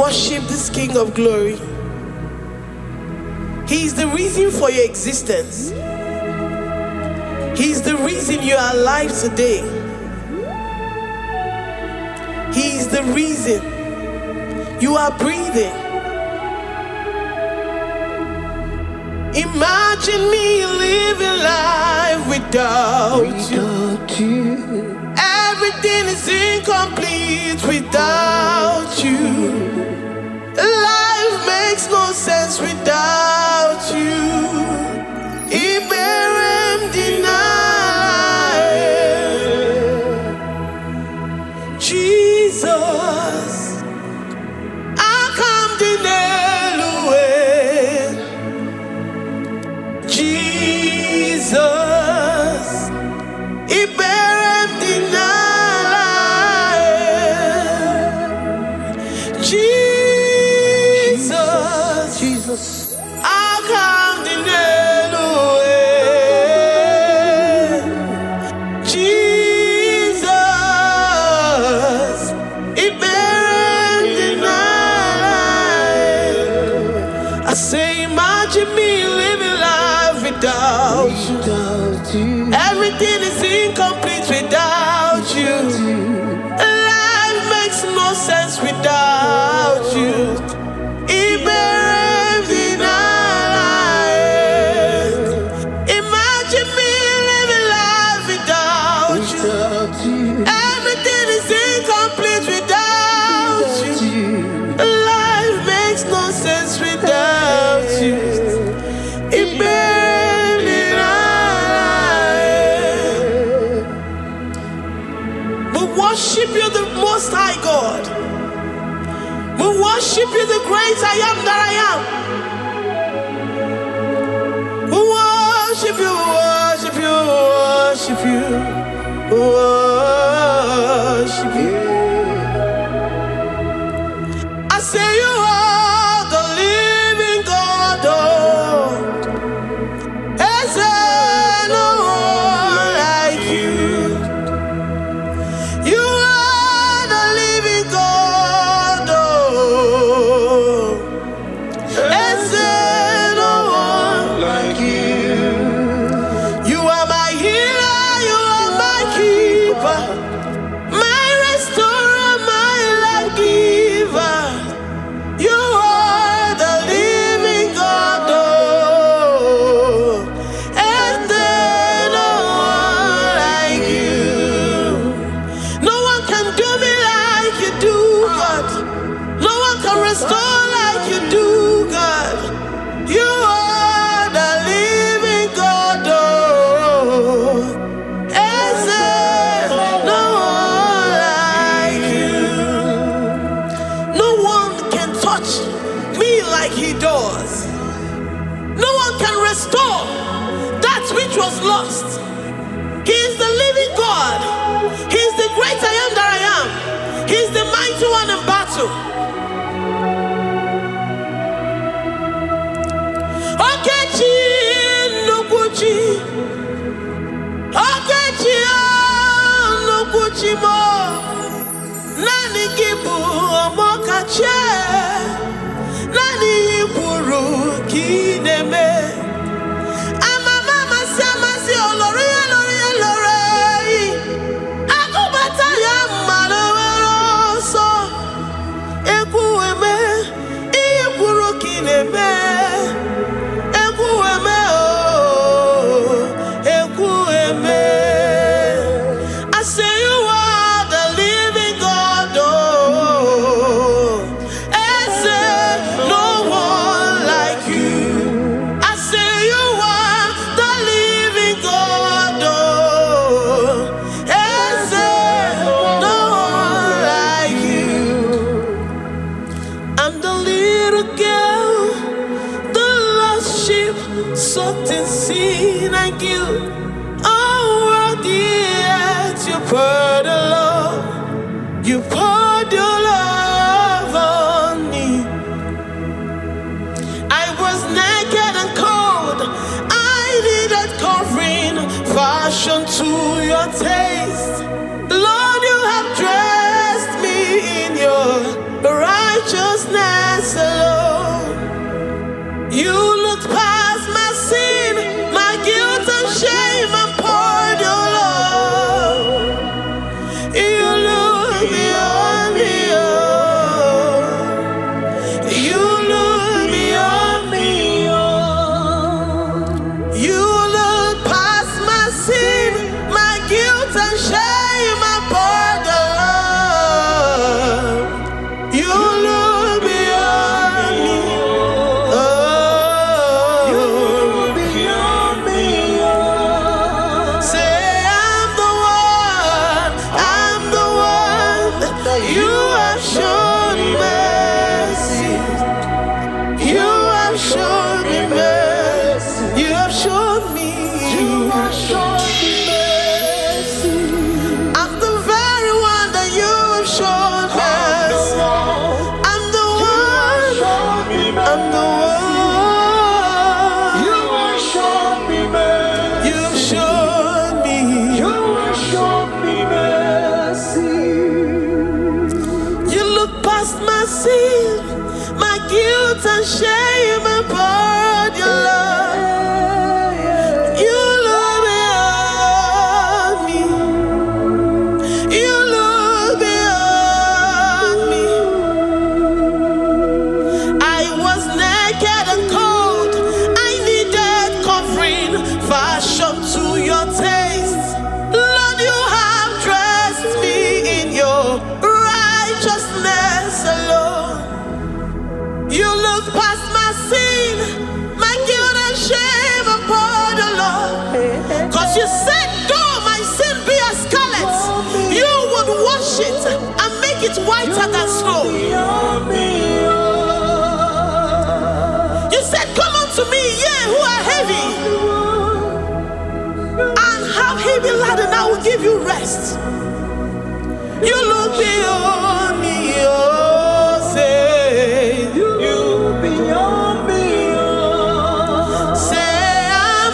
worship this King of Glory. He is the reason for your existence. He is the reason you are alive today. He is the reason you are breathing. Imagine me living life without you. Everything is incomplete without you. Life makes no sense without you. Iberem deny. Jesus, I come deny. Jesus, Iberem deny. Jesus, I come deny. Jesus, Iberem deny. I say, imagine me living life without you. Everything is incomplete without you. Life makes no sense without you. Iberem deny. Imagine me living life without you. Everything is incomplete without you. Life makes no sense without you. Iberem deny. We worship you, the Most High God. We worship you, the great I am that I am. We worship you, worship you, worship you, worship you. I say you are the living God. Oh, is there no one like you? You are the living God. Oh, is there no one like you? You are my healer, you are my keeper, my restorer, my life giver. You are the living God. Oh, is there no one like you? No one can do me like you do, God. No one can restore like you do, God. You are the living God. Oh, is there no one like you? No one can touch me like he does. No one can restore that which was lost. He is the living God. He is the great I am that I am. He is the mighty one in battle. Okechi Nukuchi, Okechi Nukuchi mo, Nani Kibu Omokache, Nani Iburu Kineme. I say you are the living God. Oh, is there no one like you? I say you are the living God. Oh, is there no one like you? I'm the little girl, the lost sheep, soaked in sin and guilt. Oh, dear, you poured a love, you poured your love on me. I was naked and cold, I needed covering, fashioned to your taste. Lord, you have dressed me in your righteousness. righteousness alone. You looked past my sin, my guilt and shame, and poured your love. You look beyond me, oh. You look beyond me, oh. You look past my sin, my guilt and shame, and poured your love. You look beyond me, oh. You look beyond me, oh. Say I'm the one that you have shown mercy. You have shown me mercy. You have shown me. You have shown me mercy. I'm the very one that you have shown mercy. I'm the one. I'm the one. You have shown me mercy. You have shown me. You have shown me mercy. You look past my sin, my guilt and shame, and poured your love. You look beyond me. You look beyond me. I was naked and cold. I needed covering, fashioned to your taste. Lord, you have dressed me in your righteousness alone. You look past my sin, my guilt and shame, and poured your love. Cause you said, though my sin be as scarlet, you would wash it and make it whiter than snow. You said, come unto me, ye who are heavy, and have heavy laden, I will give you rest. You look beyond me, oh, say. You beyond me, oh. Say I'm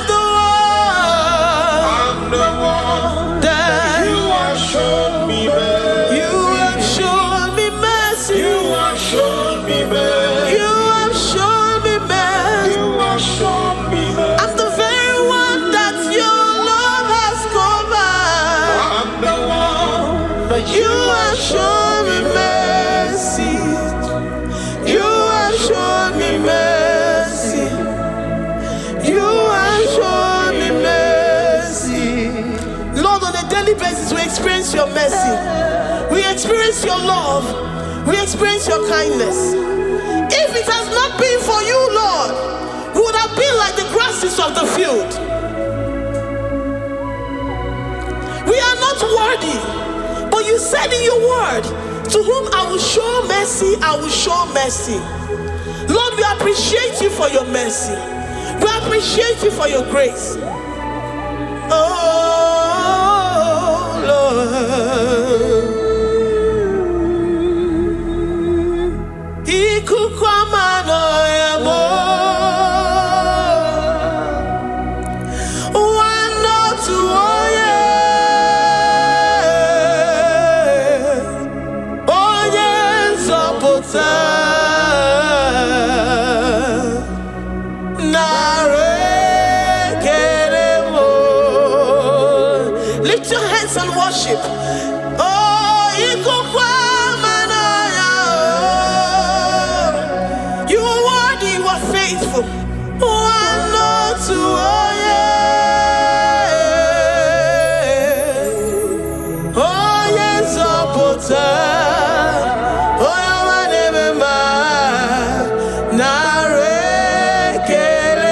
the one that you have shown me mercy. You have shown me mercy. You have shown me mercy. You have shown me mercy. You have shown me mercy. I'm the very one that your love has covered. I'm the one that you have shown me mercy. You have shown me mercy. You have shown me mercy. Lord, on a daily basis, we experience your mercy. We experience your love. We experience your kindness. If it has not been for you, Lord, we would have been like the grasses of the field. We are not worthy, but you said in your word, to whom I will show mercy, I will show mercy. Lord, we appreciate you for your mercy. We appreciate you for your grace. Oh, Lord. Ikukwamano yamo. Wano tuoye. Oye nzọpụta. Lift your hands and worship. Oh, you are worthy, you are faithful. One, no, two, oh yeah. Oh yes, oh my name na rekele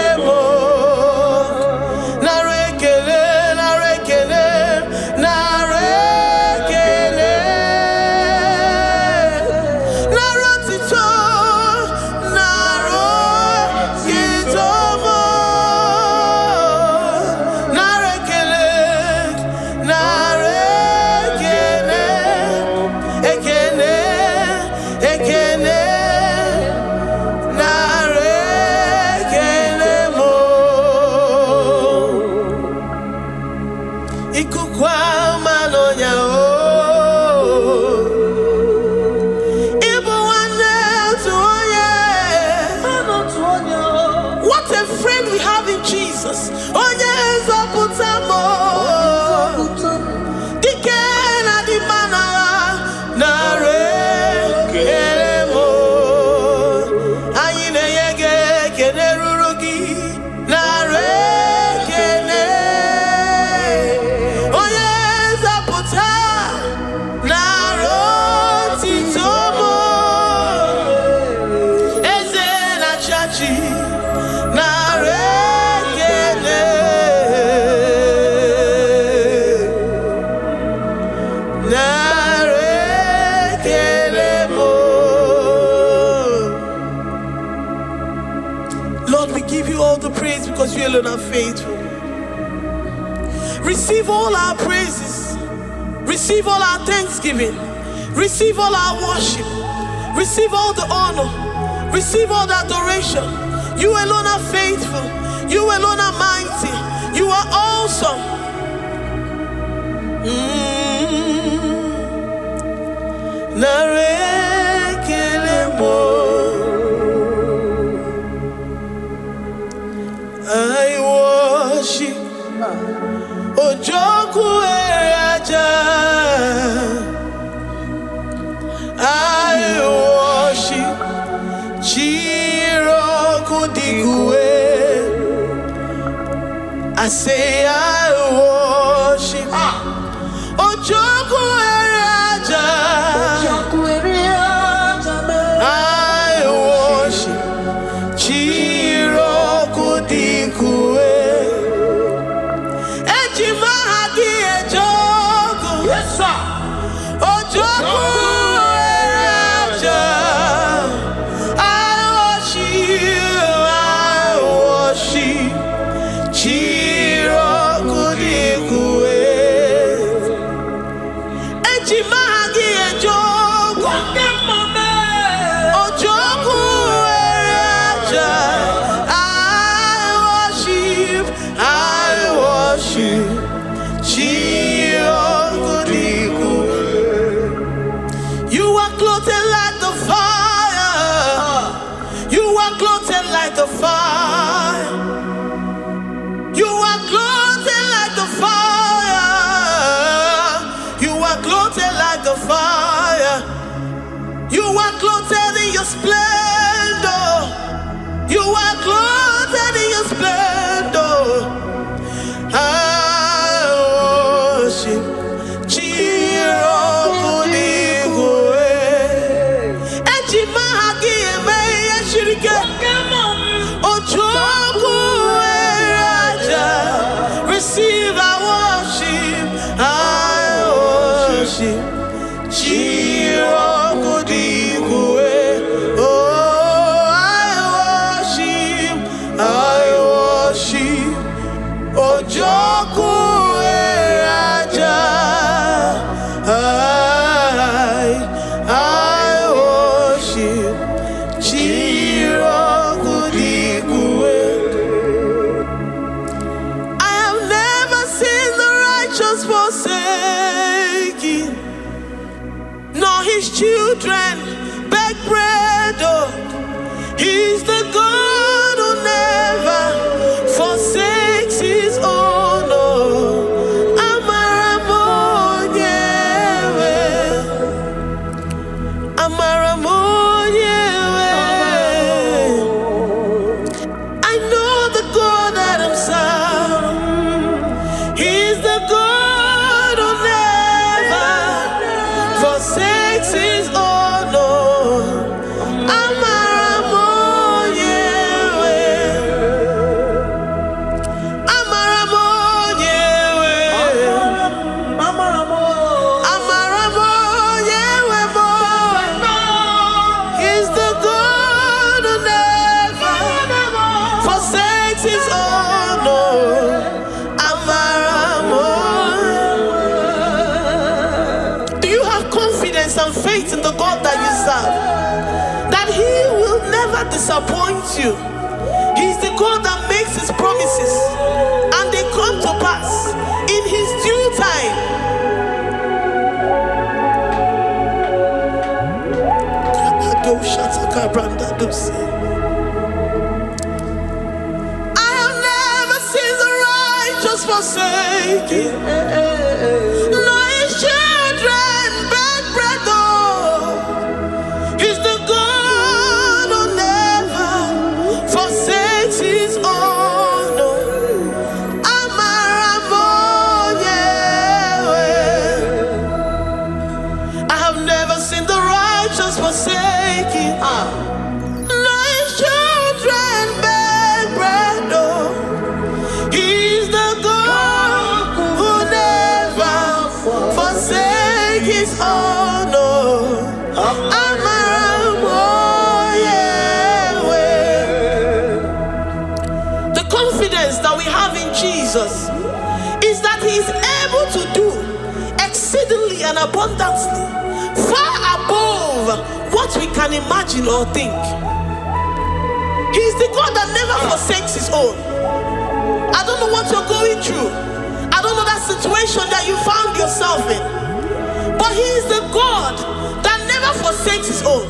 Jesus, onye nzọpụta m, dike na dị mma n'agha, nara ekele m. Anyị na-enye gị ekele ruru gị, nara ekele. Onye nzọpụta, nara otito m. Eze na-achị achị, nara ekele. Nara ekele m. Lord, we give you all the praise because you alone are faithful. Receive all our praises. Receive all our thanksgiving. Receive all our worship. Receive all the honor. Receive all the adoration. You alone are faithful. You alone are mighty. You are awesome. Nare ekele mo. I worship Ojoku Eraja. I worship Chiroku Digwe. I say I worship Ojoku Eraja. I worship Chiroku Digwe. Ejimahagi Ejoku. Yes, sir. Ojoku Eraja. I worship Chiroku Digwe. Ejimahagi Ejoku. Ojoku Eraja. I worship Chiroku Digwe. You are clothed like the fire. You are clothed like the fire. You are clothed like the fire. You are clothed like the fire. You are clothed in your splendor. You are clothed in your splendor. I worship Chiroku Digwe. Ejimahagi eme yeshirike. Ojoku Eraja. Receive our worship. I worship Chiroku Digwe. Oh, I worship Ojoku Eraja. I worship Chiroku Digwe. I have never seen the righteous forsaken, nor his children beg bread. Oh, he's the God who never forsakes his own. Oh, Amaramonyewe, Amaramonyewe. I know the God that I'm serving. He's the God who never forsakes his own. Oh, Amaramonyewe, Amaramonyewe, Amaramonyewe mo. He's the God who never forsakes his own. Oh, Amaramonyewe. Do you have confidence and faith in the God that you serve? That he will never disappoint you. He's the God that makes his promises and they come to pass in his due time. I have never seen forsaken. No, his children beg bread, oh. He's the God who never forsakes his own. I have never seen the righteous forsaken. No, his children beg bread, oh. He's the God who never forsakes his own. The confidence that we have in Jesus is that he is able to do exceedingly and abundantly, far above what we can imagine or think. He is the God that never forsakes his own. I don't know what you're going through. I don't know that situation that you found yourself in. But he is the God that never forsakes his own,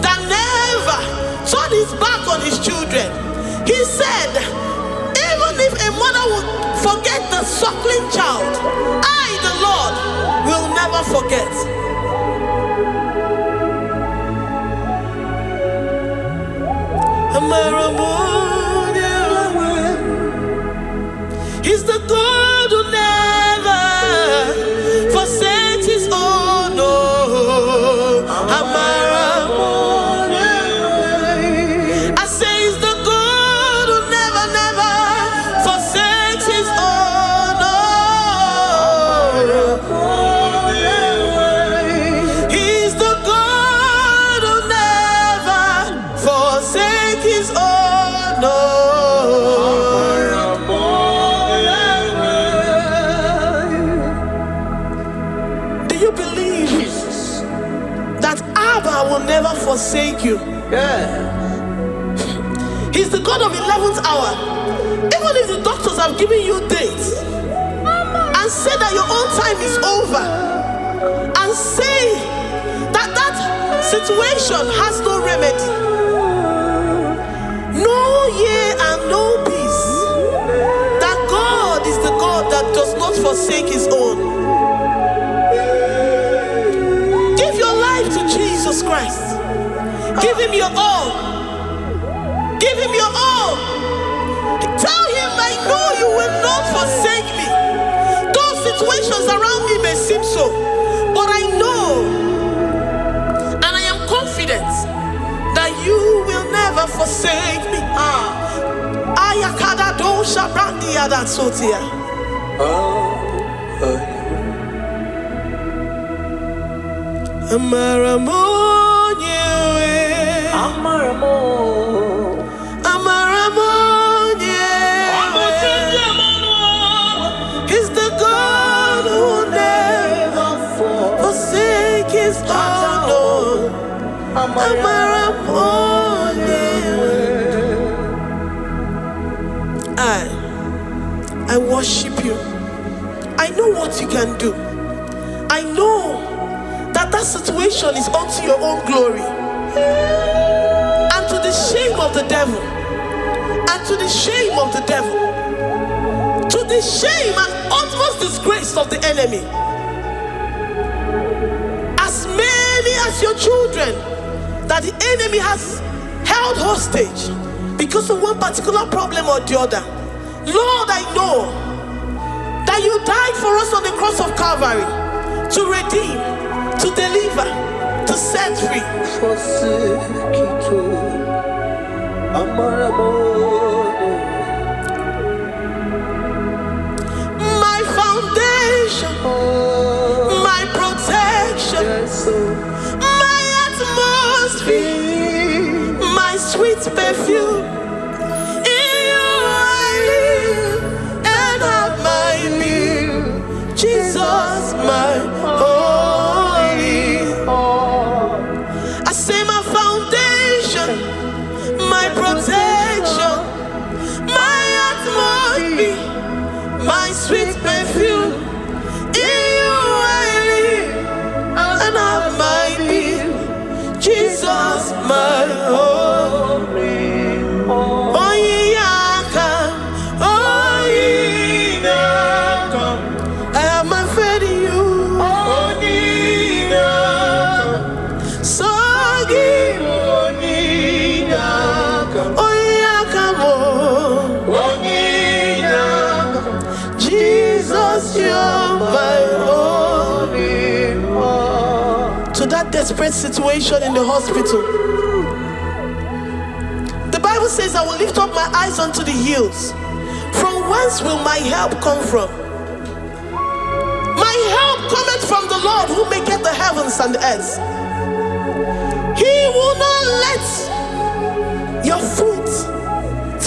that never turned his back on his children. He said, even if a mother would forget the suckling child, I, the Lord, will never forget. He's the God who never forsakes his own. I say he's the God who never, never forsakes his own. He's the God who never forsakes his own. Will never forsake you. He's the God of 11th hour. Even if the doctors have given you dates and say that your own time is over, and say that that situation has no remedy, no year and no peace, that God is the God that does not forsake his own. Jesus Christ. Give him your all. Give him your all. Tell him, I know you will not forsake me. Those situations around me may seem so, but I know and I am confident that you will never forsake me. Ayakada do shabrandi adatsotia. He's the God who never forsakes his own. I worship you. I know what you can do. I know that situation is unto your own glory and to the shame of the devil, and to the shame of the devil, to the shame and utmost disgrace of the enemy. As many as your children that the enemy has held hostage because of one particular problem or the other, Lord, I know that you died for us on the cross of Calvary to redeem, to deliver, to set free. My foundation, my protection, my atmosphere, my sweet perfume. In you I live and have my being. Jesus, my I say my foundation, my protection, my atmosphere, my sweet perfume. In you I live and have my being. Jesus, my holy. Oh, yeah, oh, yeah. desperate situation in the hospital. The Bible says, I will lift up my eyes unto the hills. From whence will my help come from? My help cometh from the Lord who maketh the heavens and the earth. He will not let your foot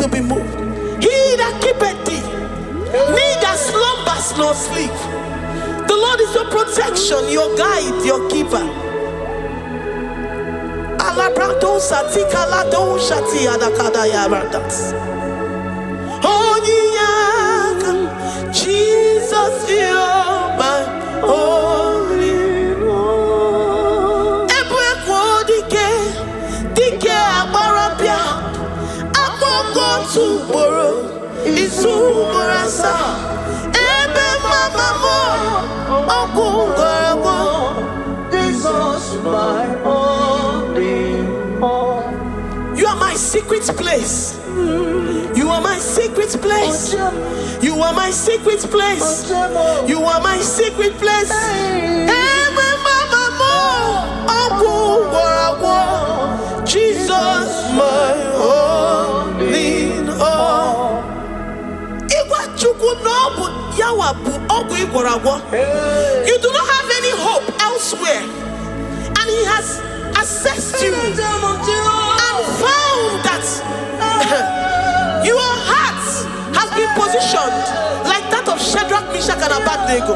to be moved. He that keepeth thee, neither slumbers nor sleep. The Lord is your protection, your guide, your keeper. Jesus, you're my only one. Dike abarapia, akoko tuboro, isumurasa. Ebe mama mo, okungorabo. Jesus, my only one. You are my secret place. You are my secret place. You are my secret place. You are my secret place. Jesus, my only all. You do not have any hope elsewhere, and He has assessed you and found that your heart has been positioned like that of Shadrach, Meshach, and Abednego.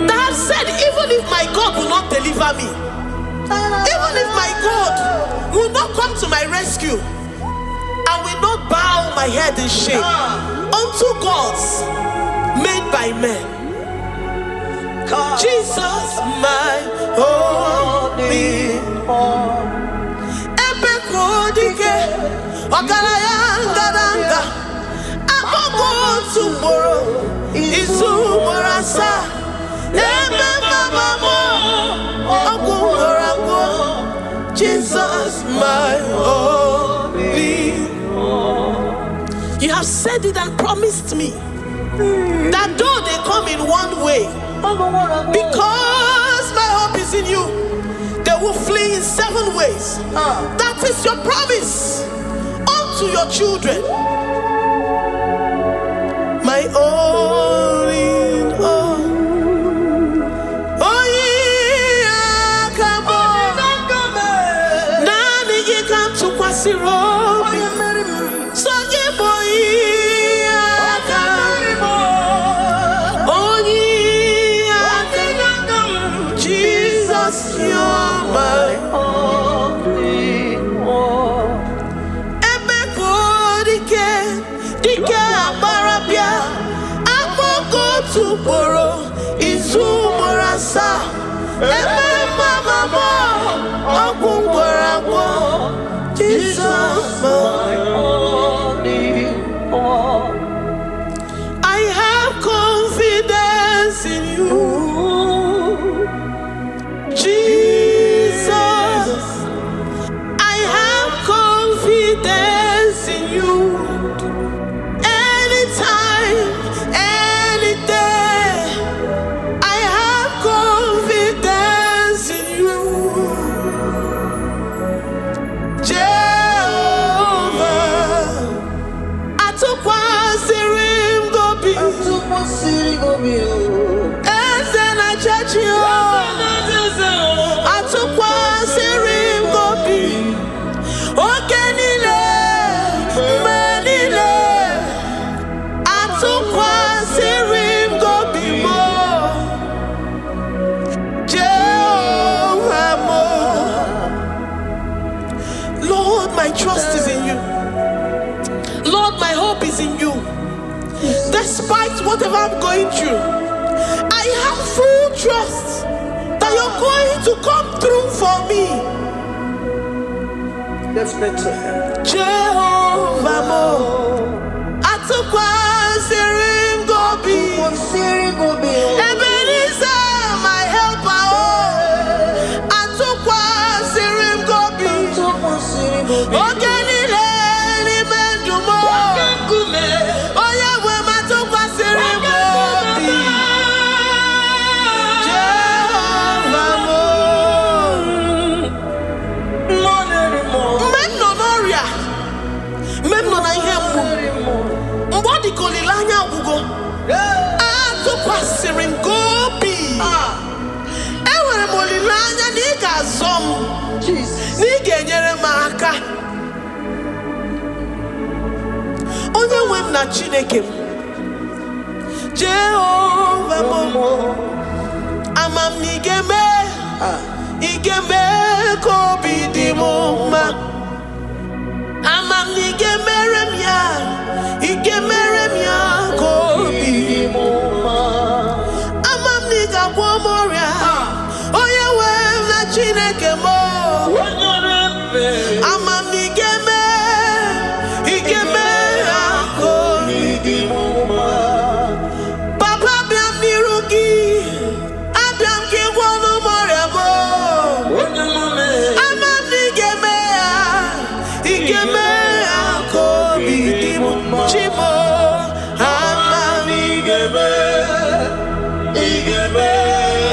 That have said, even if my God will not deliver me, even if my God will not come to my rescue, I will not bow my head in shame unto gods made by men. Jesus, my only one. Ogalayanga Agogo tomorrow Isumorasa Ebe mama Ogungorago. Jesus, my only one. You have said it and promised me that though they come in one way, because my hope is in you, they will flee in 7 ways. That is your promise unto your children. My only all. Oh yeah, come on. Nani ye come to Kwasiro. So ye boy. Jesus, you're my only one. Dike abarapia, akoko tuboro, isumorasa. Ebe mama mo, okungorabo. Jesus, my only one. I have confidence in you, Jesus. I have confidence in you. Anytime, any day, I have confidence in you. Jehovah, I took one serim gobi. And then I judge you. I took one serim gobi. Okenile, manile. I took one serim gobi mo. Jehovah mo. Lord, my trust is in you. Lord, my hope is in you. Despite whatever I'm going through, I have full trust that you're going to come through for me. Let's mention him. Jehovah mo. Atukwa sirim gobi. Ebenezer, my helper. Atukwa sirim gobi. Ogenile ni mendumo. Oya we matukwa sirim gobi. Jehovah mo. Memno na ihe mgbu. Mbodi kolilanya agugo. Atụkwasịrị m obi. Enwere m olileanya na ị ga-azọ m. Na ị ga-enyere m aka. Onye nwe m na Chineke m. Jehova mo. Amam na ị ga-eme ka obi dị m mma. Amam na ị ga-emere m ya. Ị ga-emere m ya ka obi dị m mma. Amam na ị ga-agwọ m ọrịa. Onye nwe m na Chineke m. Amam na ị ga-eme ya ka obi dị m mma. Papa bịa m n'iru gị. Abịa m ka ị gwọ m ọrịa m. Amam na ị ga-eme ya ka obi dị m mma. Chimo, amam na ị ga-eme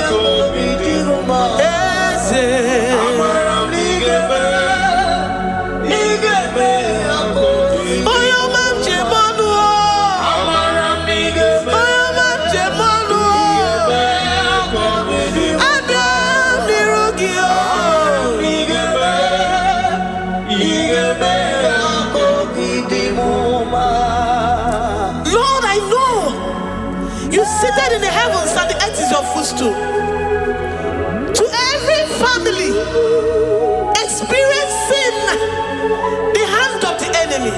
ka obi dị m mma. Eze, amara m na ị ga-eme ya ka obi dị m mma. Onye ọma m jem ọnụ. Amara m na ị ga-eme. Onye ọma m jem ọnụ. Abịa m n'iru gị. Lord, I know you seated in the heavens and the earth is your footstool. To every family experiencing the hand of the enemy,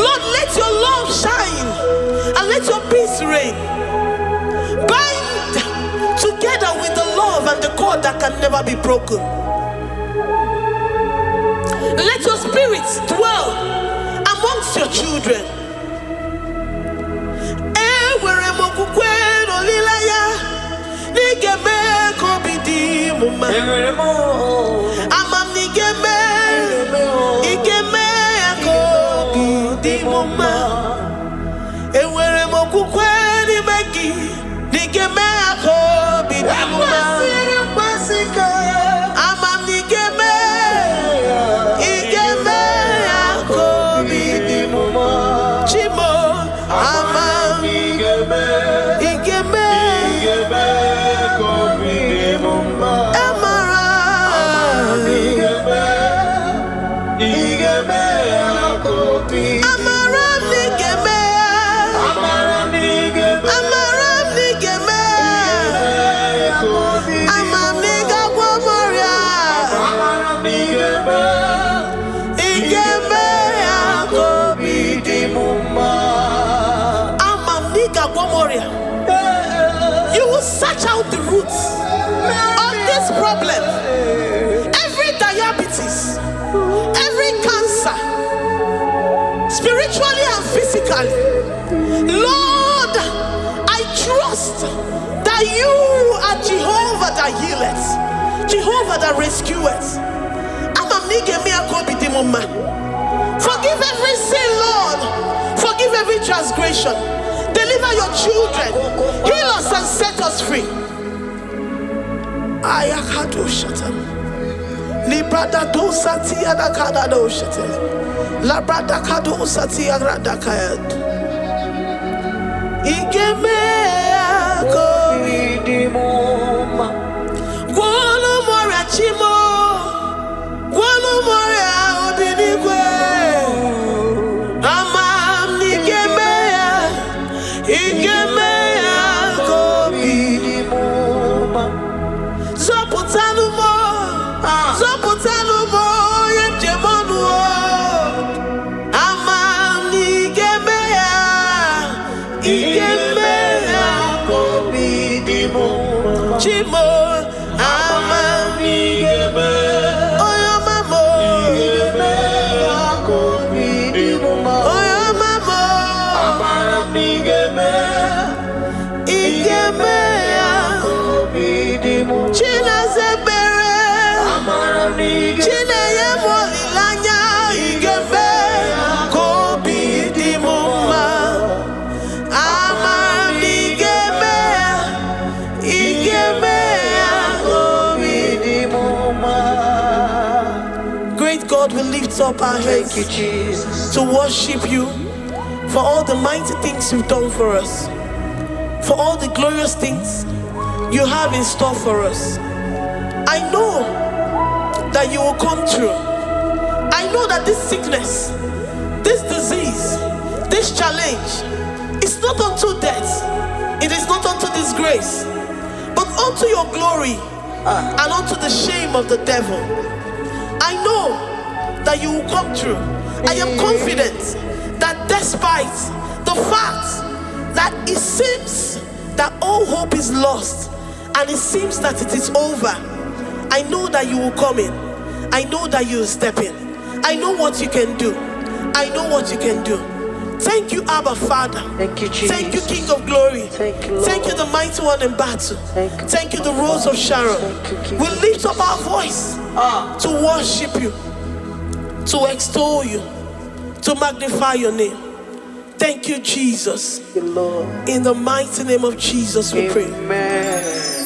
Lord, let your love shine and let your peace reign. Bind together with the love and the cord that can never be broken. Let your spirit dwell amongst your children. You will search out the roots of this problem. Every diabetes, every cancer, spiritually and physically. Lord, I trust that you are Jehovah that healeth, Jehovah that rescueth. Forgive every sin, Lord. Forgive every transgression. Deliver your children. Heal us and set us free. Ayakado shatam. Librada do sati adakada do shatam. Labrada kado sati agrada kayad. Igeme akoridimoma. Guano mora chimo. Guano mora obinigwe. Amam nigeme ya. Igeme akoridimoma. Zopotanumo. Zopotanumo yemjemonu. Amam nigeme ya. Igeme akoridimoma. Chimo amam nigeme. Great God, we lift up our hands Thank you, Jesus. to worship you for all the mighty things you've done for us, for all the glorious things you have in store for us. I know that you will come through. I know that this sickness, this disease, this challenge is not unto death, it is not unto disgrace, but unto your glory and unto the shame of the devil. I know that you will come through. I am confident that despite the fact that it seems that all hope is lost and it seems that it is over, I know that you will come in. I know that you will step in. I know what you can do. I know what you can do. Thank you, Abba Father. Thank you, Jesus. Thank you, King of Glory. Thank you, Lord. Thank you, the mighty one in battle. Thank you, the Rose of Sharon. Thank you, We lift up our voice to worship you, to extol you, to magnify your name. Thank you, Jesus. Thank you, Lord. In the mighty name of Jesus we pray. Amen.